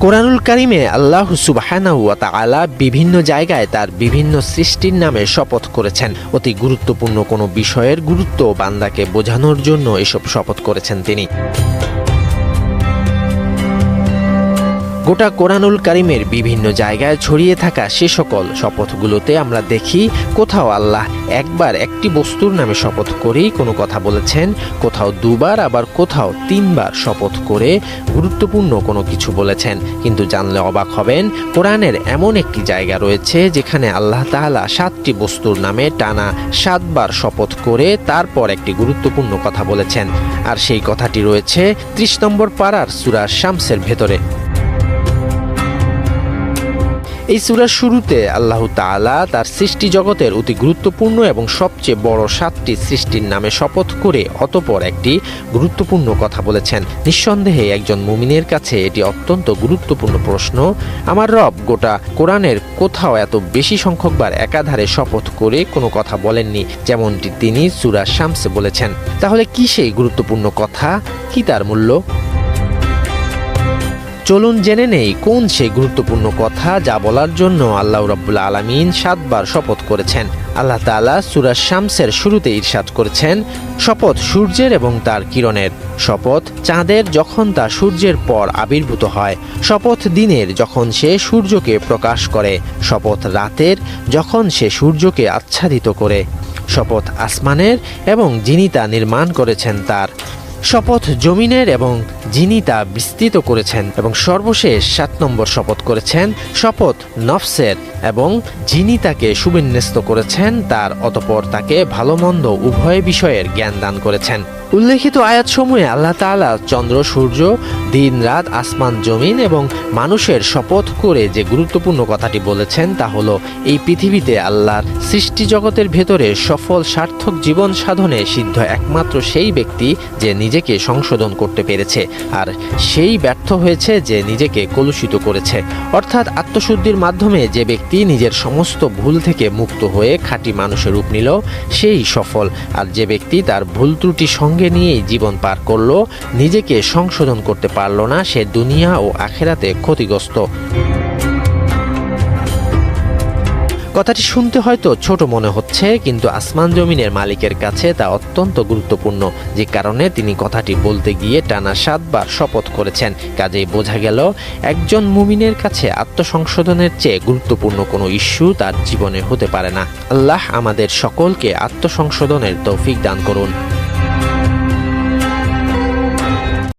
কোরআনুল কারিমে আল্লাহ সুবহানাহু ওয়া তাআলা বিভিন্ন জায়গায় তার বিভিন্ন সৃষ্টির নামে শপথ করেছেন। অতি গুরুত্বপূর্ণ কোনো বিষয়ের গুরুত্ব বান্দাকে বোঝানোর জন্য এসব শপথ করেছেন তিনি। গোটা কোরআনুল কারিমের বিভিন্ন জায়গায় ছড়িয়ে থাকা সে সকল শপথগুলোতে আমরা দেখি কোথাও আল্লাহ একবার একটি বস্তুর নামে শপথ করেই কোনো কথা বলেছেন, কোথাও দুবার, আবার কোথাও তিনবার শপথ করে গুরুত্বপূর্ণ কোনো কিছু বলেছেন। কিন্তু জানলে অবাক হবেন, কোরআনের এমন একটি জায়গা রয়েছে যেখানে আল্লাহ তাআলা 7টি বস্তুর নামে টানা 7 বার শপথ করে তারপর একটি গুরুত্বপূর্ণ কথা বলেছেন। আর সেই কথাটি রয়েছে 30 নম্বর পারার সূরা শামসের ভেতরে। এই সূরার শুরুতে আল্লাহ তাআলা তার সৃষ্টি জগতের অতি গুরুত্বপূর্ণ এবং সবচেয়ে বড় 7টি সৃষ্টির নামে শপথ করে অতঃপর একটি গুরুত্বপূর্ণ কথা বলেছেন। নিঃসন্দেহে একজন মুমিনের কাছে এটি অত্যন্ত গুরুত্বপূর্ণ প্রশ্ন, আমার রব গোটা কোরআনের কোথাও এত বেশি সংখ্যকবার একাধারে শপথ করে কোনো কথা বলেননি যেমনটি তিনি সূরা শামসে বলেছেন। তাহলে কি সেই গুরুত্বপূর্ণ কথা, কি তার মূল্য? চলুন জেনে নেই কোন সেই গুরুত্বপূর্ণ কথা যা বলার জন্য আল্লাহ রাব্বুল আলামিন 7 বার শপথ করেছেন। আল্লাহ তাআলা সূরা শামসের শুরুতে ইরশাদ করেছেন, শপথ সূর্যের এবং তার কিরণের, শপথ চাঁদের যখন তা সূর্যের পর আবির্ভূত হয়, শপথ দিনের যখন সে সূর্যকে প্রকাশ করে, শপথ রাতের যখন সে সূর্যকে আচ্ছাদিত করে, শপথ আসমানের এবং যিনি তা নির্মাণ করেছেন তার, শপথ জমিনের এবং যিনি তা বিস্তৃত করেছেন, এবং সর্বশেষ 7 নম্বর শপথ করেছেন শপথ নফসের এবং যিনি তাকে সুবিন্যস্ত করেছেন তার, অতঃপর তাকে ভালো মন্দ উভয় বিষয়ের জ্ঞান দান করেছেন। উল্লেখিত আয়াতসমূহে আল্লাহ তাআলা চন্দ্র সূর্য, দিন রাত, আসমান জমিন এবং মানুষের শপথ করে যে গুরুত্বপূর্ণ কথাটি বলেছেন তা হলো এই পৃথিবীতে আল্লাহর সৃষ্টি জগতের ভেতরে সফল সার্থক জীবন সাধনে সিদ্ধ একমাত্র সেই ব্যক্তি যে নিজেকে সংশোধন করতে পেরেছে, আর সেই ব্যর্থ হয়েছে যে নিজেকে কলুষিত করেছে। অর্থাৎ আত্মশুদ্ধির মাধ্যমে যে ব্যক্তি নিজের সমস্ত ভুল থেকে মুক্ত হয়ে খাঁটি মানুষের রূপ নিল সেই সফল, আর যে ব্যক্তি তার ভুল ত্রুটি সঙ্গে নিয়েই জীবন পার করলো, নিজেকে সংশোধন করতে পারল না, সে দুনিয়া ও আখিরাতে ক্ষতিগ্রস্ত। কথাটি শুনতে হয়তো ছোট মনে হচ্ছে, কিন্তু আসমান জমিনের মালিকের কাছে তা অত্যন্ত গুরুত্বপূর্ণ, যে কারণে তিনি কথাটি বলতে গিয়ে টানা 7 বার শপথ করেছেন। কাজেই বোঝা গেল একজন মুমিনের কাছে আত্মসংশোধনের চেয়ে গুরুত্বপূর্ণ কোনো ইস্যু তার জীবনে হতে পারে না। আল্লাহ আমাদের সকলকে আত্মসংশোধনের তৌফিক দান করুন।